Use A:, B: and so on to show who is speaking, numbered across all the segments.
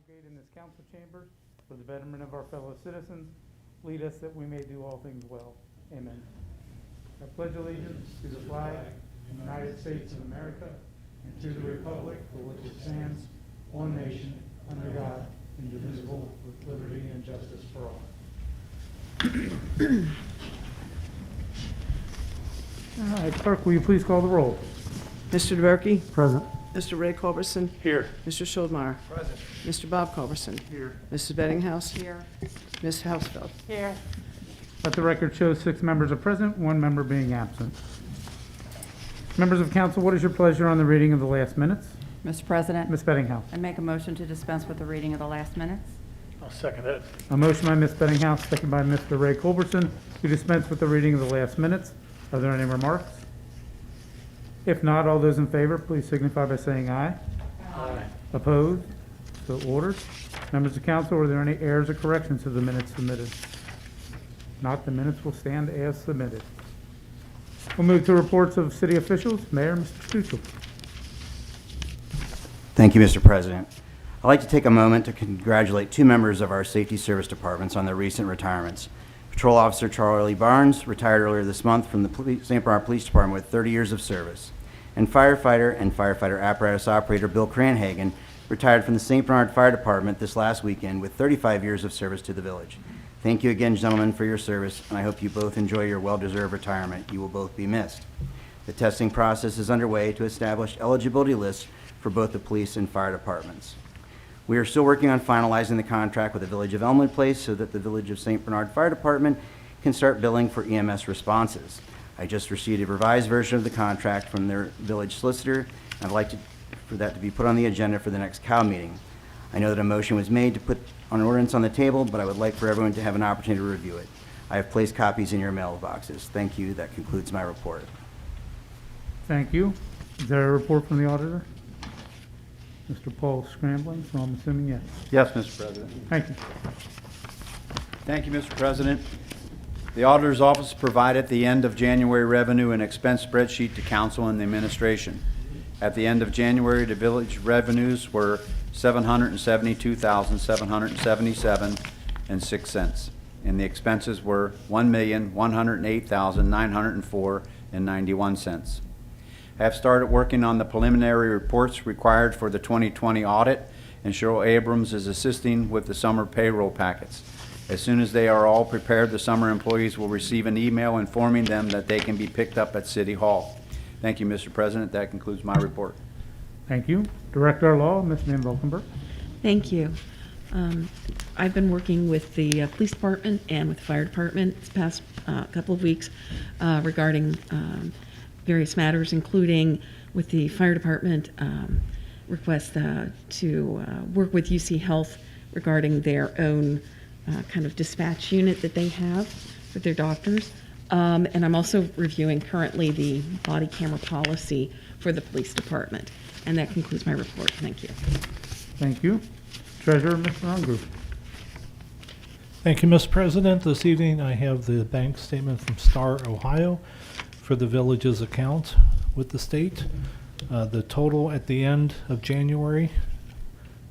A: congregate in this council chamber for the betterment of our fellow citizens. Lead us that we may do all things well. Amen. I pledge allegiance to the flag of the United States of America and to the republic for which it stands, one nation, under God, indivisible, with liberty and justice for all. All right, clerk, will you please call the roll?
B: Mr. DeBerke?
A: Present.
B: Mr. Ray Culberson?
A: Here.
B: Mr. Schuldmeyer?
A: Present.
B: Mr. Bob Culberson?
A: Here.
B: Mrs. Bettinghouse? Here. Ms. Hausfeld?
C: Here.
A: Let the record show 6 members are present, 1 member being absent. Members of council, what is your pleasure on the reading of the last minutes?
C: Mr. President,
A: Ms. Bettinghouse.
C: I make a motion to dispense with the reading of the last minutes.
D: I'll second it.
A: A motion by Ms. Bettinghouse, second by Mr. Ray Culberson, to dispense with the reading of the last minutes. Are there any remarks? If not, all those in favor, please signify by saying aye.
D: Aye.
A: Opposed? So ordered. Members of council, are there any errors or corrections to the minutes submitted? Not, the minutes will stand as submitted. We'll move to reports of city officials. Mayor, Mr. Stuchel.
E: Thank you, Mr. President. I'd like to take a moment to congratulate 2 members of our safety service departments on their recent retirements. Patrol Officer Charlie Barnes retired earlier this month from the St. Bernard Police Department with 30 years of service. And firefighter apparatus operator Bill Cranhagen retired from the St. Bernard Fire Department this last weekend with 35 years of service to the village. Thank you again, gentlemen, for your service, and I hope you both enjoy your well-deserved retirement. You will both be missed. The testing process is underway to establish eligibility lists for both the police and fire departments. We are still working on finalizing the contract with the Village of Elmwood Place so that the Village of St. Bernard Fire Department can start billing for EMS responses. I just received a revised version of the contract from their village solicitor, and I'd like for that to be put on the agenda for the next COW meeting. I know that a motion was made to put an ordinance on the table, but I would like for everyone to have an opportunity to review it. I have placed copies in your mailboxes. Thank you. That concludes my report.
A: Thank you. Is there a report from the auditor? Mr. Paul scrambling, so I'm assuming yes.
F: Yes, Mr. President.
A: Thank you.
F: Thank you, Mr. President. The Auditor's Office provided the end of January revenue and expense spreadsheet to council and the administration. At the end of January, the village revenues were $772,777.06, and the expenses were $1,108,904.91. I have started working on the preliminary reports required for the 2020 audit, and Cheryl Abrams is assisting with the summer payroll packets. As soon as they are all prepared, the summer employees will receive an email informing them that they can be picked up at City Hall. Thank you, Mr. President. That concludes my report.
A: Thank you. Director of Law, Ms. Van Valkenburg.
G: Thank you. I've been working with the police department and with the fire department this past couple of weeks regarding various matters, including with the fire department request to work with UC Health regarding their own kind of dispatch unit that they have with their doctors. And I'm also reviewing currently the body camera policy for the police department. And that concludes my report. Thank you.
A: Thank you. Treasurer, Mr. Ungrove.
D: Thank you, Mr. President. This evening I have the bank statement from Star, Ohio for the village's account with the state. The total at the end of January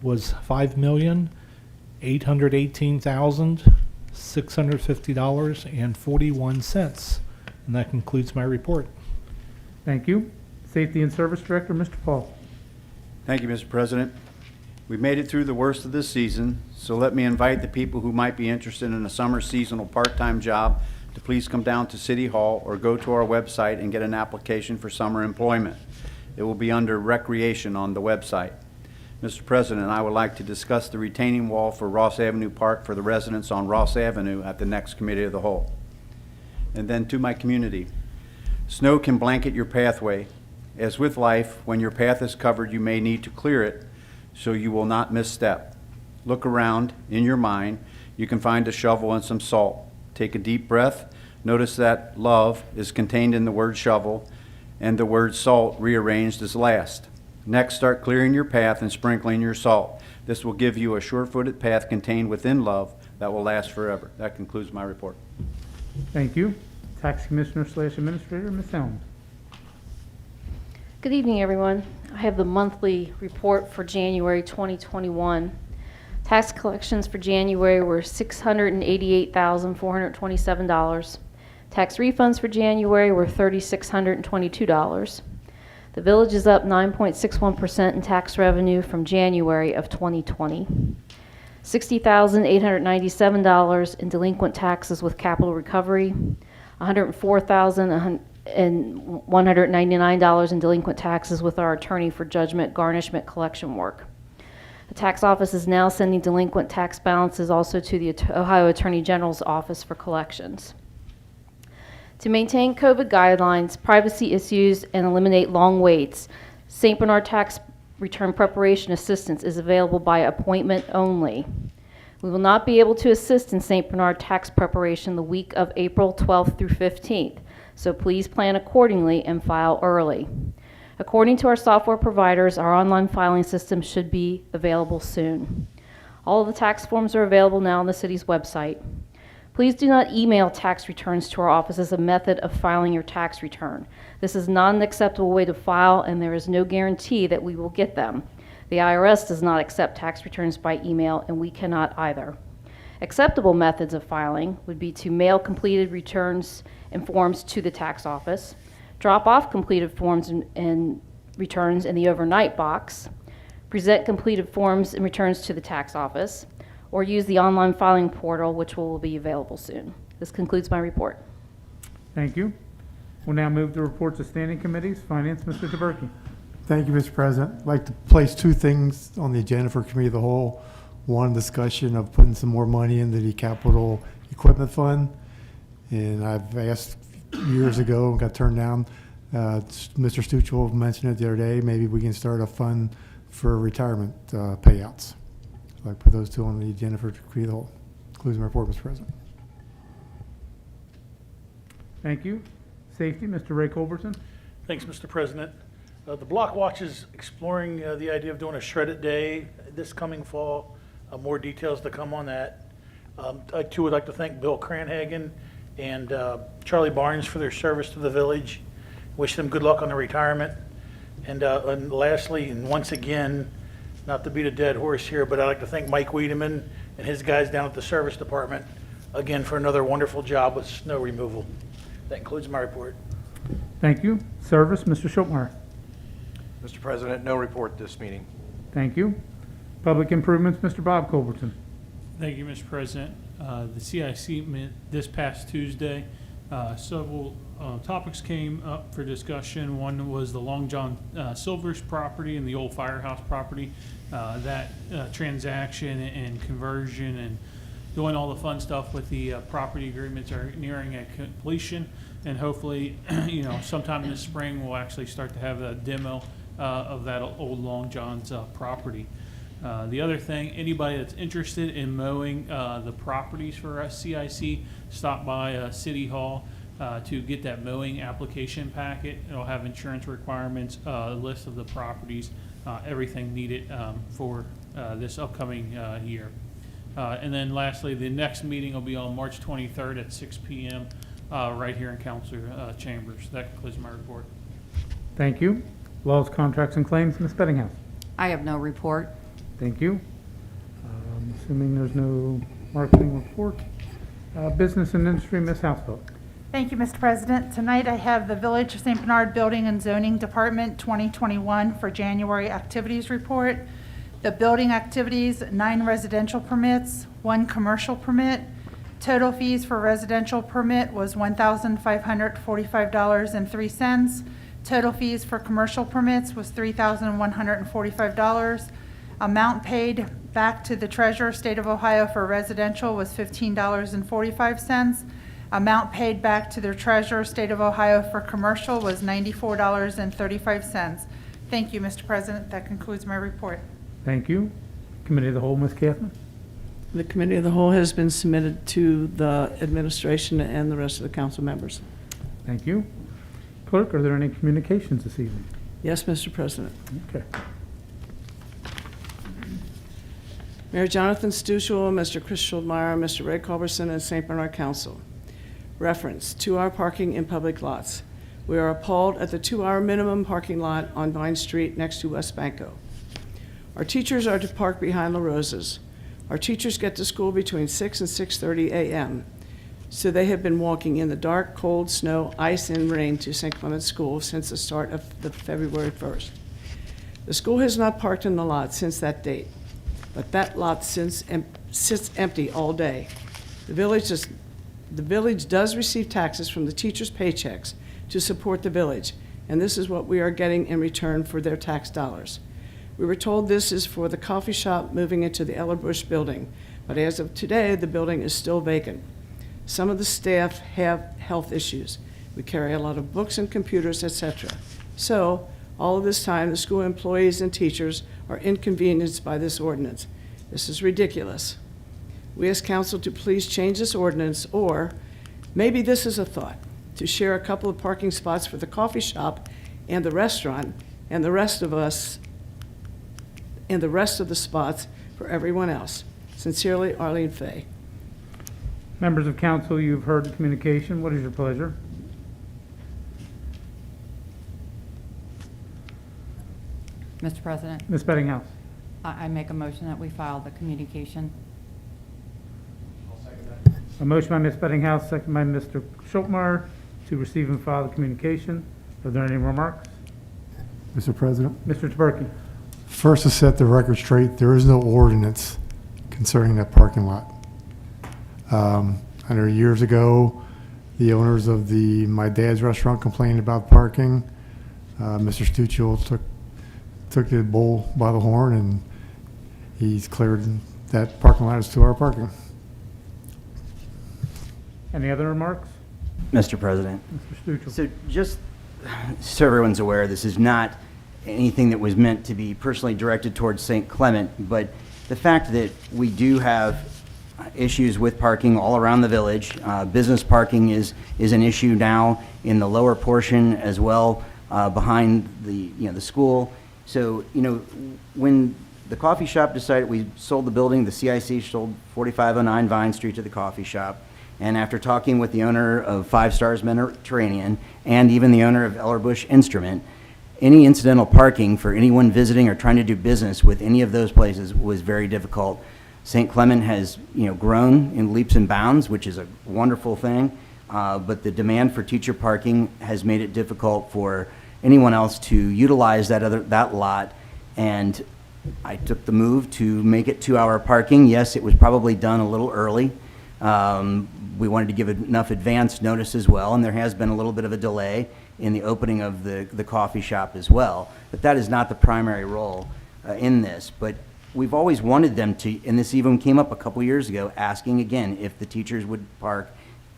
D: was $5,818,650.41. And that concludes my report.
A: Thank you. Safety and Service Director, Mr. Paul.
F: Thank you, Mr. President. We've made it through the worst of this season, so let me invite the people who might be interested in a summer seasonal part-time job to please come down to City Hall or go to our website and get an application for summer employment. It will be under Recreation on the website. Mr. President, I would like to discuss the retaining wall for Ross Avenue Park for the residents on Ross Avenue at the next Committee of the Whole. And then to my community. Snow can blanket your pathway. As with life, when your path is covered, you may need to clear it so you will not misstep. Look around in your mind. You can find a shovel and some salt. Take a deep breath. Notice that love is contained in the word shovel and the word salt rearranged as last. Next, start clearing your path and sprinkling your salt. This will give you a sure-footed path contained within love that will last forever. That concludes my report.
A: Thank you. Tax Commissioner / Administrator, Ms. Helms.
H: Good evening, everyone. I have the monthly report for January 2021. Tax collections for January were $688,427. Tax refunds for January were $3,622. The village is up 9.61% in tax revenue from January of 2020. $60,897 in delinquent taxes with capital recovery, $104,199 in delinquent taxes with our attorney for judgment garnishment collection work. The tax office is now sending delinquent tax balances also to the Ohio Attorney General's office for collections. To maintain COVID guidelines, privacy issues, and eliminate long waits, St. Bernard Tax Return Preparation Assistance is available by appointment only. We will not be able to assist in St. Bernard tax preparation the week of April 12th through 15th, so please plan accordingly and file early. According to our software providers, our online filing system should be available soon. All of the tax forms are available now on the city's website. Please do not email tax returns to our office as a method of filing your tax return. This is not an acceptable way to file, and there is no guarantee that we will get them. The IRS does not accept tax returns by email, and we cannot either. Acceptable methods of filing would be to mail completed returns and forms to the tax office, drop off completed forms and returns in the overnight box, present completed forms and returns to the tax office, or use the online filing portal, which will be available soon. This concludes my report.
A: Thank you. We'll now move to reports of standing committees. Finance, Mr. Taberky.
I: Thank you, Mr. President. I'd like to place two things on the agenda for Committee of the Whole. One, discussion of putting some more money into the capital equipment fund. And I've asked years ago and got turned down. Mr. Stuchel mentioned it the other day. Maybe we can start a fund for retirement payouts. I'd like to put those two on the agenda for Committee of the Whole. Concludes my report, Mr. President.
A: Thank you. Safety, Mr. Ray Culberson.
J: Thanks, Mr. President. The Block Watch is exploring the idea of doing a shredded day this coming fall. More details to come on that. I too would like to thank Bill Cranhagen and Charlie Barnes for their service to the village. Wish them good luck on their retirement. And lastly, and once again, not to beat a dead horse here, but I'd like to thank Mike Wiedemann and his guys down at the service department again for another wonderful job with snow removal. That concludes my report.
A: Thank you. Service, Mr. Schultmeyer.
K: Mr. President, no report this meeting.
A: Thank you. Public improvements, Mr. Bob Culberson.
L: Thank you, Mr. President. The CIC met this past Tuesday. Several topics came up for discussion. One was the Long John Silver's property and the old firehouse property. That transaction and conversion and doing all the fun stuff with the property agreements are nearing a completion. And hopefully, sometime in the spring, we'll actually start to have a demo of that old Long John's property. The other thing, anybody that's interested in mowing the properties for CIC, stop by City Hall to get that mowing application packet. It'll have insurance requirements, a list of the properties, everything needed for this upcoming year. And then lastly, the next meeting will be on March 23rd at 6 p.m. Right here in Councilor Chambers. That concludes my report.
A: Thank you. Laws, contracts, and claims, Ms. Bettinghouse.
C: I have no report.
A: Thank you. Assuming there's no marketing report. Business and industry, Ms. Housefeld.
M: Thank you, Mr. President. Tonight I have the Village of St. Bernard Building and Zoning Department 2021 for January activities report. The building activities, 9 residential permits, 1 commercial permit. Total fees for residential permit was $1,545.03. Total fees for commercial permits was $3,145. Amount paid back to the Treasurer, State of Ohio for residential was $15.45. Amount paid back to the Treasurer, State of Ohio for commercial was $94.35. Thank you, Mr. President. That concludes my report.
A: Thank you. Committee of the Whole, Ms. Kathman.
B: The Committee of the Whole has been submitted to the administration and the rest of the council members.
A: Thank you. Clerk, are there any communications this evening?
B: Yes, Mr. President.
A: Okay.
B: Mayor Jonathan Stuchel, Mr. Chris Schuldmeyer, Mr. Ray Culberson, and St. Bernard Council. Reference, 2-hour parking in public lots. We are appalled at the 2-hour minimum parking lot on Vine Street next to West Banco. Our teachers are to park behind La Rosa's. Our teachers get to school between 6 and 6:30 a.m., so they have been walking in the dark, cold, snow, ice, and rain to St. Clement's School since the start of the February 1st. The school has not parked in the lot since that date, but that lot sits empty all day. The village does receive taxes from the teachers' paychecks to support the village, and this is what we are getting in return for their tax dollars. We were told this is for the coffee shop moving into the Ellerbush building, but as of today, the building is still vacant. Some of the staff have health issues. We carry a lot of books and computers, etc. So, all of this time, the school employees and teachers are inconvenienced by this ordinance. This is ridiculous. We ask council to please change this ordinance, or maybe this is a thought, to share a couple of parking spots for the coffee shop and the restaurant, and the rest of the spots for everyone else. Sincerely, Arlene Fay.
A: Members of council, you've heard the communication. What is your pleasure?
C: Mr. President,
A: Ms. Bettinghouse.
C: I make a motion that we file the communication.
A: A motion by Ms. Bettinghouse, second by Mr. Schultmeyer to receive and file the communication. Are there any remarks?
I: Mr. President,
A: Mr. Taberky.
I: first to set the record straight, there is no ordinance concerning that parking lot. I know years ago, the owners of my dad's restaurant complained about parking. Mr. Stuccio took the bull by the horn, and he's cleared that parking lot as 2-hour parking.
A: Any other remarks?
E: Mr. President.
A: Mr. Stucci.
E: So just so everyone's aware, this is not anything that was meant to be personally directed towards St. Clement, but the fact that we do have issues with parking all around the village. Business parking is an issue now in the lower portion as well, behind the school. So, when the coffee shop decided, we sold the building, the CIC sold 4509 Vine Street to the coffee shop. And after talking with the owner of Five Stars Mediterranean and even the owner of Ellerbush Instrument, any incidental parking for anyone visiting or trying to do business with any of those places was very difficult. St. Clement has, grown in leaps and bounds, which is a wonderful thing, but the demand for teacher parking has made it difficult for anyone else to utilize that lot. And I took the move to make it 2-hour parking. Yes, it was probably done a little early. We wanted to give enough advance notice as well, and there has been a little bit of a delay in the opening of the coffee shop as well. But that is not the primary role in this. But we've always wanted them to, and this even came up a couple years ago, asking again if the teachers would park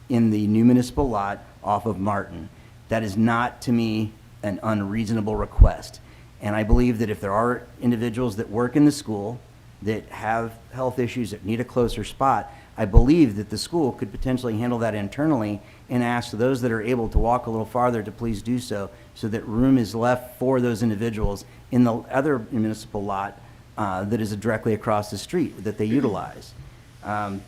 E: in the new municipal lot off of Martin. That is not, to me, an unreasonable request. And I believe that if there are individuals that work in the school that have health issues that need a closer spot, I believe that the school could potentially handle that internally and ask those that are able to walk a little farther to please do so, so that room is left for those individuals in the other municipal lot that is directly across the street that they utilize. I'm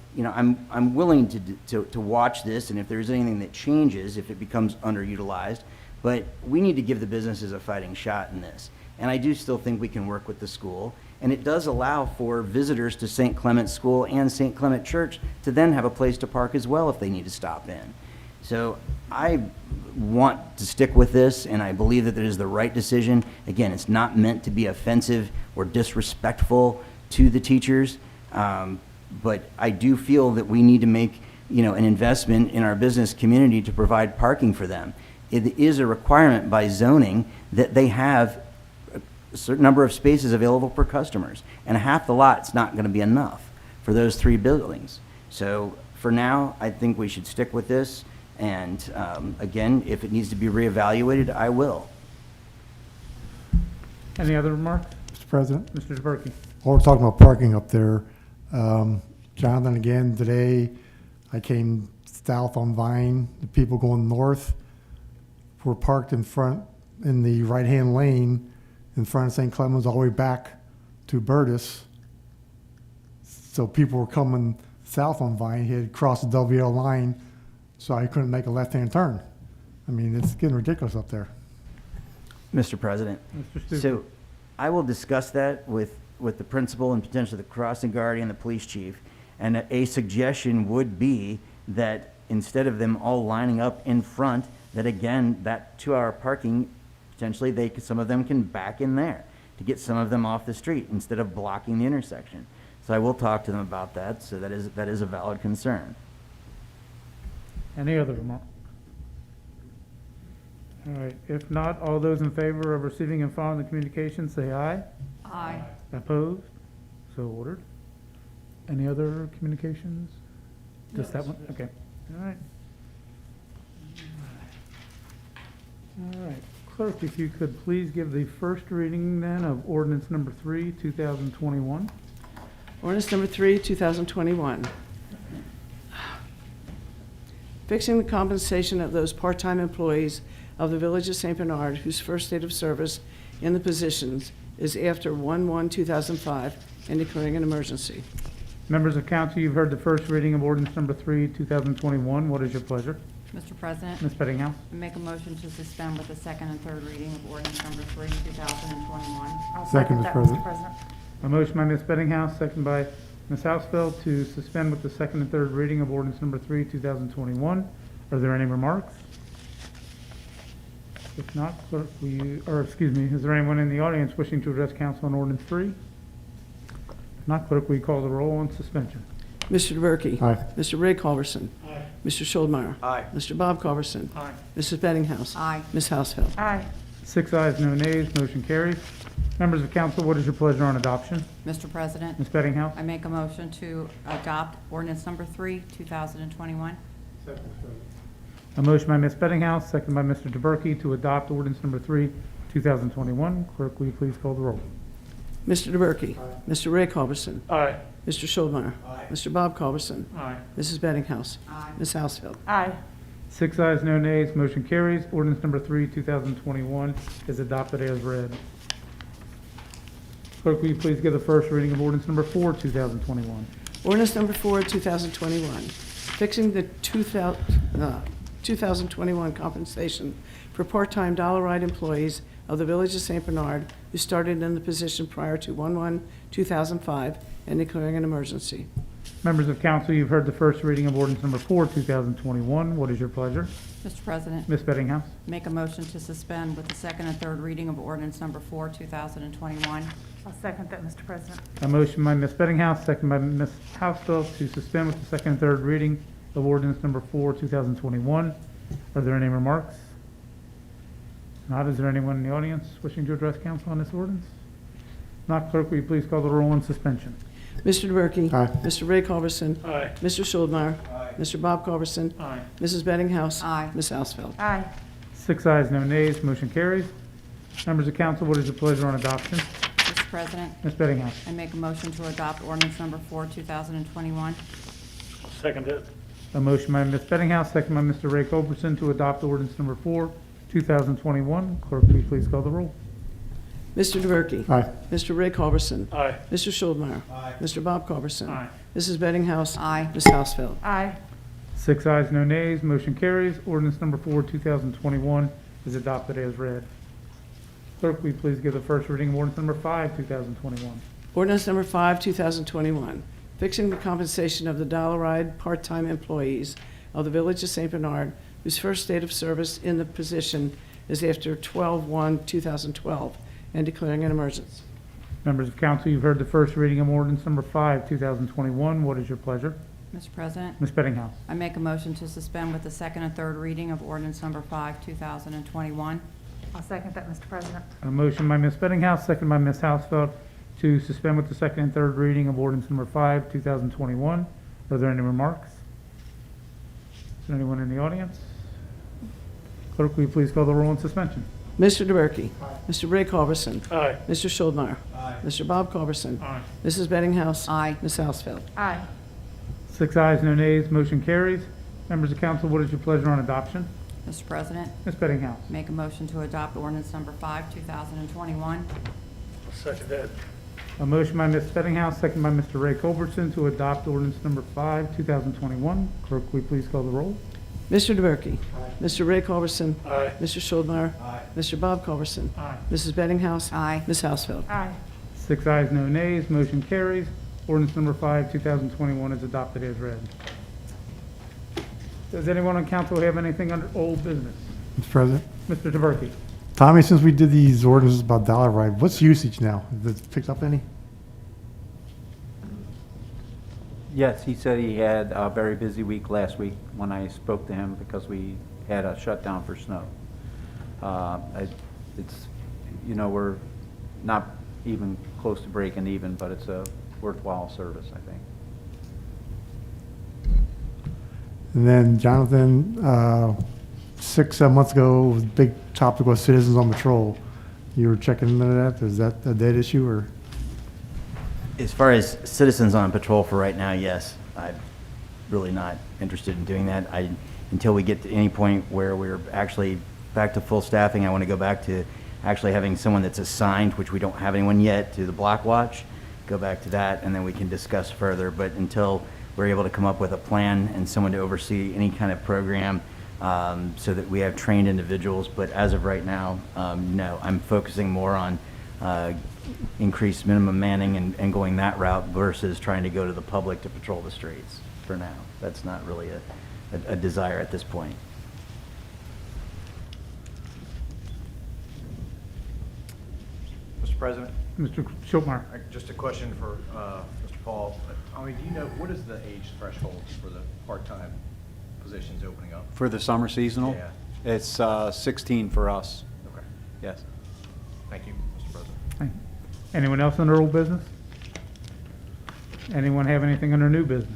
E: willing to watch this, and if there's anything that changes, if it becomes underutilized, but we need to give the businesses a fighting shot in this. And I do still think we can work with the school. And it does allow for visitors to St. Clement School and St. Clement Church to then have a place to park as well if they need to stop in. So I want to stick with this, and I believe that it is the right decision. Again, it's not meant to be offensive or disrespectful to the teachers, but I do feel that we need to make an investment in our business community to provide parking for them. It is a requirement by zoning that they have a certain number of spaces available for customers, and half the lot's not going to be enough for those 3 buildings. So for now, I think we should stick with this, and again, if it needs to be reevaluated, I will.
A: Any other remarks?
I: Mr. President?
A: Mr. Taberky.
I: While we're talking about parking up there, Jonathan, again, today, I came south on Vine. The people going north were parked in the right-hand lane in front of St. Clemens all the way back to Burtis. So people were coming south on Vine. He had crossed the WL line, so I couldn't make a left-hand turn. I mean, it's getting ridiculous up there.
E: Mr. President,
A: Mr. Stuckey.
E: so I will discuss that with with the principal and potentially the crossing guard and the police chief. And a suggestion would be that instead of them all lining up in front, that again, that 2-hour parking, potentially some of them can back in there to get some of them off the street instead of blocking the intersection. So I will talk to them about that, so that is a valid concern.
A: Any other remarks? All right, if not, all those in favor of receiving and filing the communication, say aye.
C: Aye.
A: Opposed? So ordered. Any other communications? Just that one? Okay, all right. All right, clerk, if you could please give the first reading then of ordinance number 3, 2021.
B: Ordinance number 3, 2021. Fixing the compensation of those part-time employees of the Village of St. Bernard whose first date of service in the positions is after 1/1/2005 and declaring an emergency.
A: Members of council, you've heard the first reading of ordinance number 3, 2021. What is your pleasure?
C: Mr. President,
A: Ms. Bettinghouse?
C: I make a motion to suspend with the second and third reading of ordinance number 3, 2021.
M: I'll
I: Second, Mr.
M: that,
I: President.
M: Mr. President.
A: A motion by Ms. Bettinghouse, second by Ms. Hausfeld to suspend with the second and third reading of ordinance number 3, 2021. Are there any remarks? If not, clerk, will you, or excuse me, is there anyone in the audience wishing to address council on ordinance 3? If not, clerk, will you call the roll on suspension?
B: Mr. DeBerke.
I: Aye.
B: Mr. Ray Culverson.
A: Aye.
B: Mr. Schuldmeyer.
K: Aye.
B: Mr. Bob Culverson.
A: Aye.
B: Mrs. Bettinghouse.
C: Aye.
B: Ms. Hausfeld.
M: Aye.
A: 6 ayes, no nays, motion carries. Members of council, what is your pleasure on adoption?
C: Mr. President,
A: Ms. Bettinghouse?
C: I make a motion to adopt ordinance number 3, 2021.
A: A motion by Ms. Bettinghouse, second by Mr. DeBerke to adopt ordinance number 3, 2021. Clerk, will you please call the roll?
B: Mr. DeBerke. Mr. Ray Culverson.
J: Aye.
B: Mr. Schuldmeyer. Mr. Bob Culverson.
A: Aye.
B: Mrs. Bettinghouse.
C: Aye.
B: Ms. Hausfeld.
M: Aye.
A: 6 ayes, no nays, motion carries. Ordinance number 3, 2021 is adopted as read. Clerk, will you please give the first reading of ordinance number 4, 2021?
B: Ordinance number 4, 2021, fixing the 2021 compensation for part-time dollar ride employees of the Village of St. Bernard who started in the position prior to 1/1/2005 and declaring an emergency.
A: Members of council, you've heard the first reading of ordinance number 4, 2021. What is your pleasure?
C: Mr. President,
A: Ms. Bettinghouse?
C: make a motion to suspend with the second and third reading of ordinance number 4, 2021.
M: I'll second that, Mr. President.
A: A motion by Ms. Bettinghouse, second by Ms. Hausfeld to suspend with the second and third reading of ordinance number 4, 2021. Are there any remarks? Not, is there anyone in the audience wishing to address council on this ordinance? Not, clerk, will you please call the roll on suspension?
B: Mr. DeBerke.
I: Aye.
B: Mr. Ray Culverson.
J: Aye.
B: Mr. Schuldmeyer. Mr. Bob Culverson.
A: Aye.
B: Mrs. Bettinghouse.
C: Aye.
B: Ms. Hausfeld.
M: Aye.
A: 6 ayes, no nays, motion carries. Members of council, what is your pleasure on adoption?
C: Mr. President,
A: Ms. Bettinghouse?
C: I make a motion to adopt ordinance number 4, 2021.
J: Second it.
A: A motion by Ms. Bettinghouse, second by Mr. Ray Culbertson to adopt ordinance number 4, 2021. Clerk, will you please call the roll?
B: Mr. DeBerke.
I: Aye.
B: Mr. Ray Culverson.
J: Aye.
B: Mr. Schuldmeyer. Mr. Bob Culverson.
A: Aye.
B: Mrs. Bettinghouse.
C: Aye.
B: Ms. Hausfeld.
M: Aye.
A: 6 ayes, no nays, motion carries. Ordinance number 4, 2021 is adopted as read. Clerk, will you please give the first reading of ordinance number 5, 2021?
B: Ordinance number 5, 2021, fixing the compensation of the dollar ride part-time employees of the Village of St. Bernard whose first date of service in the position is after 12/1/2012 and declaring an emergency.
A: Members of council, you've heard the first reading of ordinance number 5, 2021. What is your pleasure?
C: Mr. President,
A: Ms. Bettinghouse?
C: I make a motion to suspend with the second and third reading of ordinance number 5, 2021.
M: I'll second that, Mr. President.
A: A motion by Ms. Bettinghouse, second by Ms. Hausfeld to suspend with the second and third reading of ordinance number 5, 2021. Are there any remarks? Is there anyone in the audience? Clerk, will you please call the roll on suspension?
B: Mr. DeBerke. Mr. Ray Culverson.
J: Aye.
B: Mr. Schuldmeyer. Mr. Bob Culverson. Mrs. Bettinghouse.
C: Aye.
B: Ms. Hausfeld.
M: Aye.
A: 6 ayes, no nays, motion carries. Members of council, what is your pleasure on adoption?
C: Mr. President,
A: Ms. Bettinghouse?
C: make a motion to adopt ordinance number 5, 2021.
J: Second that.
A: A motion by Ms. Bettinghouse, second by Mr. Ray Culbertson to adopt ordinance number 5, 2021. Clerk, will you please call the roll?
B: Mr. DeBerke. Mr. Ray Culverson.
J: Aye.
B: Mr. Schuldmeyer. Mr. Bob Culverson. Mrs. Bettinghouse.
C: Aye.
B: Ms. Hausfeld.
M: Aye.
A: 6 ayes, no nays, motion carries. Ordinance number 5, 2021 is adopted as read. Does anyone on council have anything under old business?
I: Mr. President.
A: Mr. Diverkey?
I: Tommy, since we did these ordinances about dollar ride, what's usage now? Has it picked up any?
F: Yes, he said he had a very busy week last week when I spoke to him because we had a shutdown for snow. It's, you know, we're not even close to breaking even, but it's a worthwhile service, I think.
I: And then Jonathan, 6-7 months ago, was a big topic was citizens on patrol. You were checking into that? Is that a dead issue or?
E: As far as citizens on patrol for right now, yes. I'm really not interested in doing that. Until we get to any point where we're actually back to full staffing, I want to go back to actually having someone that's assigned, which we don't have anyone yet, to the block watch. Go back to that, and then we can discuss further. But until we're able to come up with a plan and someone to oversee any kind of program, so that we have trained individuals. But as of right now, no, I'm focusing more on increased minimum manning and going that route versus trying to go to the public to patrol the streets for now. That's not really a desire at this point.
K: Mr. President,
A: Mr. Schultmeyer?
K: just a question for Mr. Paul. I mean, do you know, what is the age threshold for the part-time positions opening up?
F: For the summer seasonal?
K: Yeah.
F: It's 16 for us,
K: Okay.
F: yes.
K: Thank you, Mr. President.
A: Anyone else under old business? Anyone have anything under new business?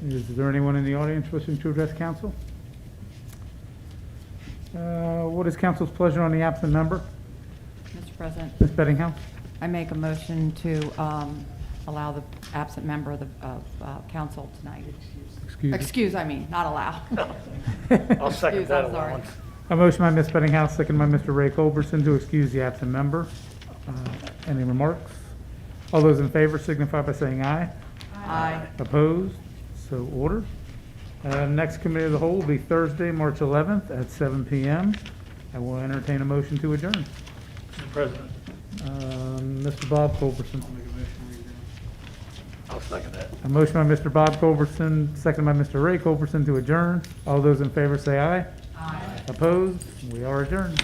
A: Is there anyone in the audience wishing to address council? What is council's pleasure on the absent member?
C: Mr. President,
A: Ms. Bettinghouse?
C: I make a motion to allow the absent member of council tonight. Excuse, I mean, not allow.
J: I'll second
C: Excuse,
J: that
C: I'm sorry.
J: allowance.
A: A motion by Ms. Bettinghouse, second by Mr. Ray Culberson to excuse the absent member. Any remarks? All those in favor signify by saying aye.
C: Aye.
A: Opposed? So ordered. Next committee of the whole will be Thursday, March 11th at 7 p.m. I will entertain a motion to adjourn.
J: Mr. President,
A: Mr. Bob Culberson.
J: I'll second that.
A: A motion by Mr. Bob Culberson, second by Mr. Ray Culberson to adjourn. All those in favor say aye.
C: Aye.
A: Opposed? We are adjourned.